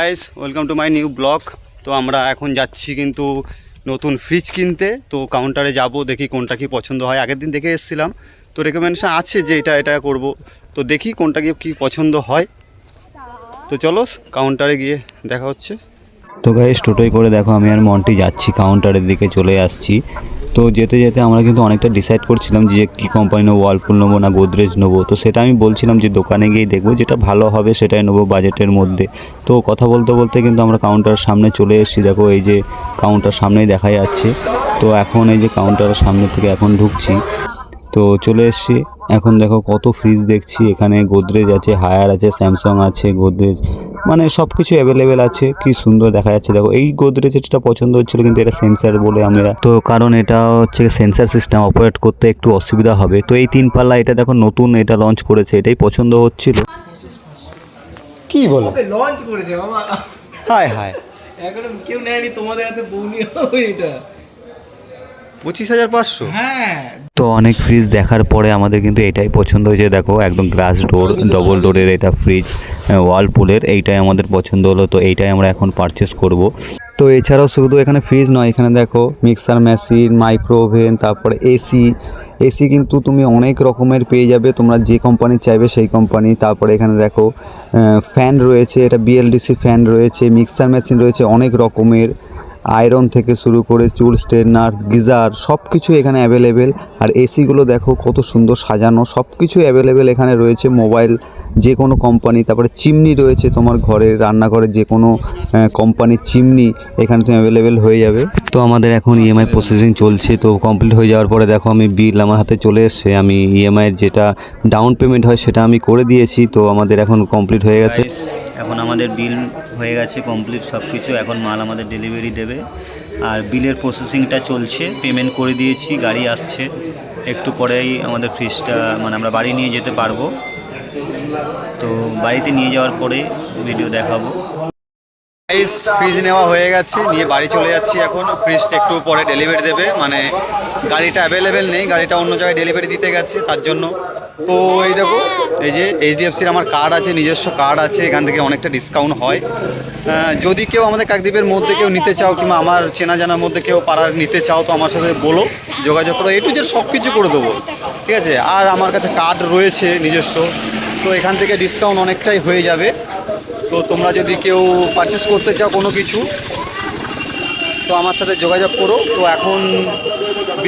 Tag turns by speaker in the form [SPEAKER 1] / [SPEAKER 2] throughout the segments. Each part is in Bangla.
[SPEAKER 1] Guys welcome to my new blog. তো আমরা এখন যাচ্ছি কিন্তু নতুন ফ্রিজ কিনতে। তো কাউন্টারে যাব, দেখি কোনটা কি পছন্দ হয়। আগের দিন দেখে এসেছিলাম, তো রেকমেন্ডেশন আছে যে এটা করব। তো দেখি কোনটা কি পছন্দ হয়। তো চলো কাউন্টারে গিয়ে দেখা হচ্ছে।
[SPEAKER 2] তো গাইস টোটোয় করে দেখো আমি আর মন্টি যাচ্ছি, কাউন্টারের দিকে চলে আসছি। তো যেতে যেতে আমরা কিন্তু অনেকটা ডিসাইড করছিলাম যে কী কোম্পানি নেবো, ওয়ার্লপুল নেবো না গোদরেজ নেবো। তো সেটা আমি বলছিলাম যে দোকানে গিয়েই দেখবো, যেটা ভালো হবে সেটাই নেবো বাজেটের মধ্যে। তো কথা বলতে বলতে কিন্তু আমরা কাউন্টারের সামনে চলে এসেছি। দেখো এই যে কাউন্টার সামনেই দেখা যাচ্ছে। তো এখন এই যে কাউন্টারের সামনে থেকে এখন ঢুকছি, তো চলে এসেছি। এখন দেখো কত ফ্রিজ দেখছি, এখানে গোদরেজ আছে, হায়ার আছে, স্যামসাং আছে, গোদরেজ মানে সব কিছু অ্যাভেলেবেল আছে। কি সুন্দর দেখা যাচ্ছে। দেখো এই গোদরেজ এটা পছন্দ হচ্ছিল, কিন্তু এটা সেন্সার বলে আমরা, তো কারণ এটা হচ্ছে সেন্সার সিস্টেম, অপারেট করতে একটু অসুবিধা হবে। তো এই 3 পাল্লা এটা দেখো নতুন এটা লঞ্চ করেছে, এটাই পছন্দ হচ্ছিল।
[SPEAKER 1] কি বলো,
[SPEAKER 3] লঞ্চ করেছে মামা?
[SPEAKER 1] হায় হায়,
[SPEAKER 3] এখন কেউ নেয়নি তোমাদের হাতে বউ নিয়ে এটা
[SPEAKER 1] 25,500।
[SPEAKER 3] হ্যাঁ,
[SPEAKER 2] তো অনেক ফ্রিজ দেখার পরে আমাদের কিন্তু এটাই পছন্দ হয়েছে। দেখো একদম গ্লাস ডোর, ডবল ডোরের এটা ফ্রিজ, ওয়ার্লপুলের, এইটাই আমাদের পছন্দ হলো। তো এইটাই আমরা এখন পারচেস করব। তো এছাড়াও শুধু এখানে ফ্রিজ নয়, এখানে দেখো মিক্সার মেশিন, মাইক্রো ওভেন, তারপরে এসি কিন্তু তুমি অনেক রকমের পেয়ে যাবে, তোমরা যে কোম্পানি চাইবে সেই কোম্পানি। তারপরে এখানে দেখো ফ্যান রয়েছে, এটা বিএলডিসি ফ্যান রয়েছে, মিক্সার মেশিন রয়েছে অনেক রকমের, আয়রন থেকে শুরু করে চুল স্ট্রেটনার, গিজার সব কিছু এখানে অ্যাভেলেবেল। আর এসিগুলো দেখো কত সুন্দর সাজানো, সব কিছু অ্যাভেলেবেল এখানে রয়েছে। মোবাইল যে কোনো কোম্পানি, তারপরে চিমনি রয়েছে, তোমার ঘরের রান্নাঘরে যে কোনো কোম্পানির চিমনি এখানে তুমি অ্যাভেলেবেল হয়ে যাবে। তো আমাদের এখন ইএমআই প্রসেসিং চলছে, তো কমপ্লিট হয়ে যাওয়ার পরে দেখো আমি বিল আমার হাতে চলে এসছে। আমি ইএমআইয়ের যেটা ডাউন পেমেন্ট হয় সেটা আমি করে দিয়েছি। তো আমাদের এখন কমপ্লিট হয়ে গেছে।
[SPEAKER 4] এখন আমাদের বিল হয়ে গেছে কমপ্লিট সব কিছু। এখন মাল আমাদের ডেলিভারি দেবে, আর বিলের প্রসেসিংটা চলছে। পেমেন্ট করে দিয়েছি, গাড়ি আসছে একটু পরেই। আমাদের ফ্রিজটা মানে আমরা বাড়ি নিয়ে যেতে পারবো। তো বাড়িতে নিয়ে যাওয়ার পরে ভিডিও দেখাবো।
[SPEAKER 1] ফ্রিজ নেওয়া হয়ে গেছে, নিয়ে বাড়ি চলে যাচ্ছি এখন। ফ্রিজটা একটু পরে ডেলিভারি দেবে, মানে গাড়িটা অ্যাভেলেবেল নেই, গাড়িটা অন্য জায়গায় ডেলিভারি দিতে গেছে তার জন্য। তো এই দেখো, এই যে এইচডিএফসির আমার কার্ড আছে, নিজস্ব কার্ড আছে, এখান থেকে অনেকটা ডিসকাউন্ট হয়। যদি কেউ আমাদের কাকদ্বীপের মধ্যে কেউ নিতে চাও, কিংবা আমার চেনা জানার মধ্যে কেউ পাড়ার নিতে চাও, তো আমার সাথে বলো, যোগাযোগ করো, একটু যে সব কিছু করে দেবো, ঠিক আছে। আর আমার কাছে কার্ড রয়েছে নিজস্ব, তো এখান থেকে ডিসকাউন্ট অনেকটাই হয়ে যাবে। তো তোমরা যদি কেউ পারচেস করতে চাও কোনো কিছু, তো আমার সাথে যোগাযোগ করো। তো এখন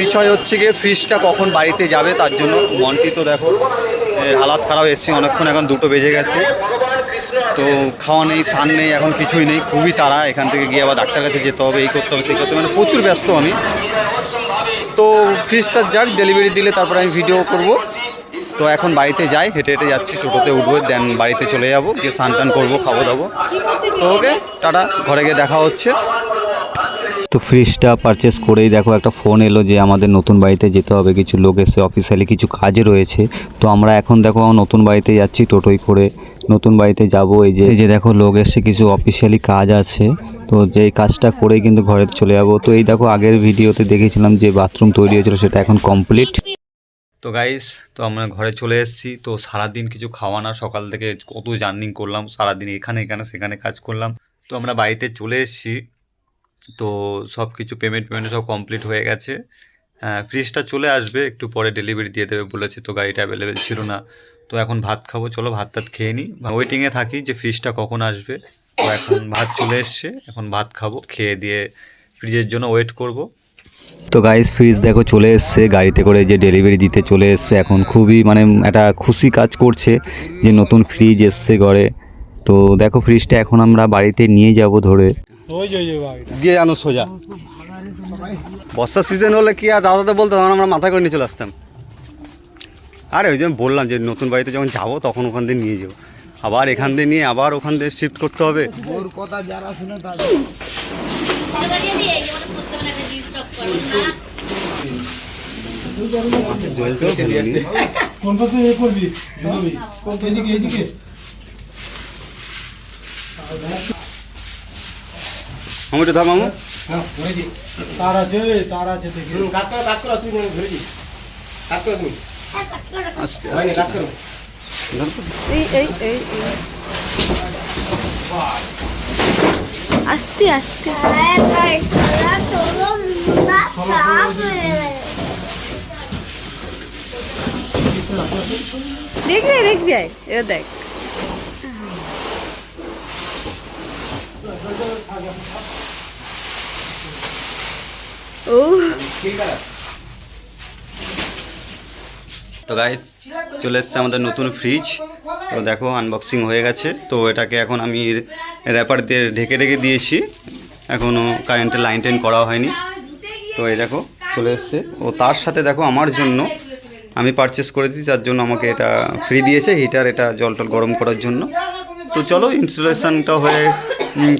[SPEAKER 1] বিষয় হচ্ছে গিয়ে ফ্রিজটা কখন বাড়িতে যাবে, তার জন্য মন্টি তো দেখো হালাত খারাপ, এসছি অনেকক্ষণ, এখন 2টো বেজে গেছে। তো খাওয়া নেই, স্নান নেই, এখন কিছুই নেই, খুবই তাড়া। এখান থেকে গিয়ে আবার ডাক্তার কাছে যেতে হবে, এই করতে হবে সেই করতে হবে, মানে প্রচুর ব্যস্ত আমি। তো ফ্রিজটা যাক, ডেলিভারি দিলে তারপরে আমি ভিডিও করব। তো এখন বাড়িতে যাই, হেঁটে হেঁটে যাচ্ছি, টোটোতে উঠবো, দেন বাড়িতে চলে যাবো, গিয়ে স্নান টান করবো, খাবো দাবো। তো ওকে টাটা, ঘরে গিয়ে দেখা হচ্ছে।
[SPEAKER 2] তো ফ্রিজটা পারচেস করেই দেখো একটা ফোন এলো যে আমাদের নতুন বাড়িতে যেতে হবে, কিছু লোক এসে অফিসিয়ালি কিছু কাজে রয়েছে। তো আমরা এখন দেখো নতুন বাড়িতে যাচ্ছি টোটোয় করে, নতুন বাড়িতে যাব। এই যে দেখো লোক এসে কিছু অফিসিয়ালি কাজ আছে, তো যেই কাজটা করেই কিন্তু ঘরে চলে যাবো। তো এই দেখো আগের ভিডিওতে দেখেছিলাম যে বাথরুম তৈরি হয়েছিল, সেটা এখন কমপ্লিট।
[SPEAKER 1] তো গাইস, তো আমরা ঘরে চলে এসেছি। তো সারাদিন কিছু খাওয়া না, সকাল থেকে কত জার্নি করলাম, সারাদিন এখানে সেখানে কাজ করলাম। তো আমরা বাড়িতে চলে এসেছি। তো সব কিছু পেমেন্ট সব কমপ্লিট হয়ে গেছে। ফ্রিজটা চলে আসবে একটু পরে, ডেলিভারি দিয়ে দেবে বলেছে। তো গাড়িটা অ্যাভেলেবেল ছিল না। তো এখন ভাত খাবো, চলো ভাত টাত খেয়ে নিই, ওয়েটিংয়ে থাকি যে ফ্রিজটা কখন আসবে। তো এখন ভাত চলে এসছে, এখন ভাত খাবো, খেয়ে দিয়ে ফ্রিজের জন্য ওয়েট করব।
[SPEAKER 2] তো গাইস ফ্রিজ দেখো চলে এসছে, গাড়িতে করে যে ডেলিভারি দিতে চলে এসছে। এখন খুবই মানে একটা খুশি কাজ করছে যে নতুন ফ্রিজ এসছে ঘরে। তো দেখো ফ্রিজটা এখন আমরা বাড়িতে নিয়ে যাব ধরে,
[SPEAKER 1] গিয়ে আনো সোজা। বর্ষার সিজন হলে কি আর দাদাতে বলতো, তখন আমরা মাথা করে নিয়ে চলে আসতাম। আরে ওই যে আমি বললাম যে নতুন বাড়িতে যখন যাবো তখন ওখান দিয়ে নিয়ে যাবো, আবার এখান দিয়ে নিয়ে আবার ওখান দিয়ে শিফট করতে হবে।
[SPEAKER 3] ওর কথা যারা শুনে তারা কোনটাতে এ করবি, কোন কেজি কেজি
[SPEAKER 1] আমি তো ধর মামু,
[SPEAKER 3] তার আছে দেখি কাট করে আসবি, ধরেছি কাট করে তুমি
[SPEAKER 1] আস্তে
[SPEAKER 3] ভাই কাট করো।
[SPEAKER 5] এই আস্তে আস্তে দেখবি দেখবি আয় এবার দেখ ও
[SPEAKER 1] তো গাইস চলে এসছে আমাদের নতুন ফ্রিজ। তো দেখো আনবক্সিং হয়ে গেছে। তো এটাকে এখন আমি র্যাপার দিয়ে ঢেকে ঢেকে দিয়েছি, এখনও কারেন্টের লাইন টাইন করা হয়নি। তো এই দেখো চলে এসছে। ও তার সাথে দেখো আমার জন্য আমি পারচেস করে দিই, তার জন্য আমাকে এটা ফ্রি দিয়েছে হিটার, এটা জল টল গরম করার জন্য। তো চলো ইনস্টলেশনটা হয়ে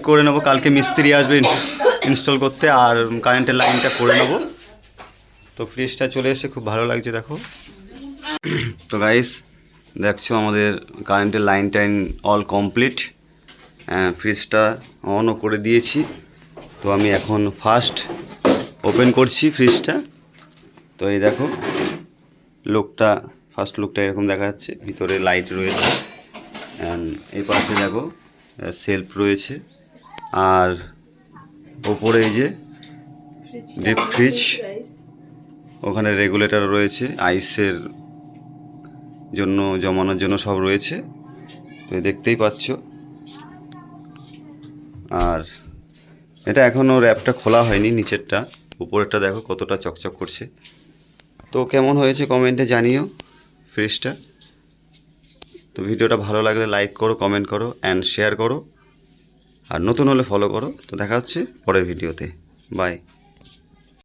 [SPEAKER 1] করে নেবো, কালকে মিস্ত্রি আসবে ইনস্টল করতে, আর কারেন্টের লাইনটা করে নেবো। তো ফ্রিজটা চলে এসে খুব ভালো লাগছে দেখো। তো গাইস দেখছো আমাদের কারেন্টের লাইন টাইন অল কমপ্লিট, ফ্রিজটা অনও করে দিয়েছি। তো আমি এখন ফার্স্ট ওপেন করছি ফ্রিজটা। তো এই দেখো লুকটা, ফার্স্ট লুকটা এরকম দেখা যাচ্ছে, ভিতরে লাইট রয়েছে, অ্যান্ড এই পাশে দেখো সেলফ রয়েছে, আর ওপরে এই যে ডিপ ফ্রিজ, ওখানে রেগুলেটর রয়েছে, আইসের জন্য জমানোর জন্য সব রয়েছে। তো দেখতেই পাচ্ছ। আর এটা এখনও র্যাপটা খোলা হয়নি, নিচেরটা, উপরেরটা দেখো কতটা চকচক করছে। তো কেমন হয়েছে কমেন্টে জানিও ফ্রিজটা। তো ভিডিওটা ভালো লাগলে লাইক করো, কমেন্ট করো অ্যান্ড শেয়ার করো, আর নতুন হলে ফলো করো। তো দেখা হচ্ছে পরের ভিডিওতে, বাই।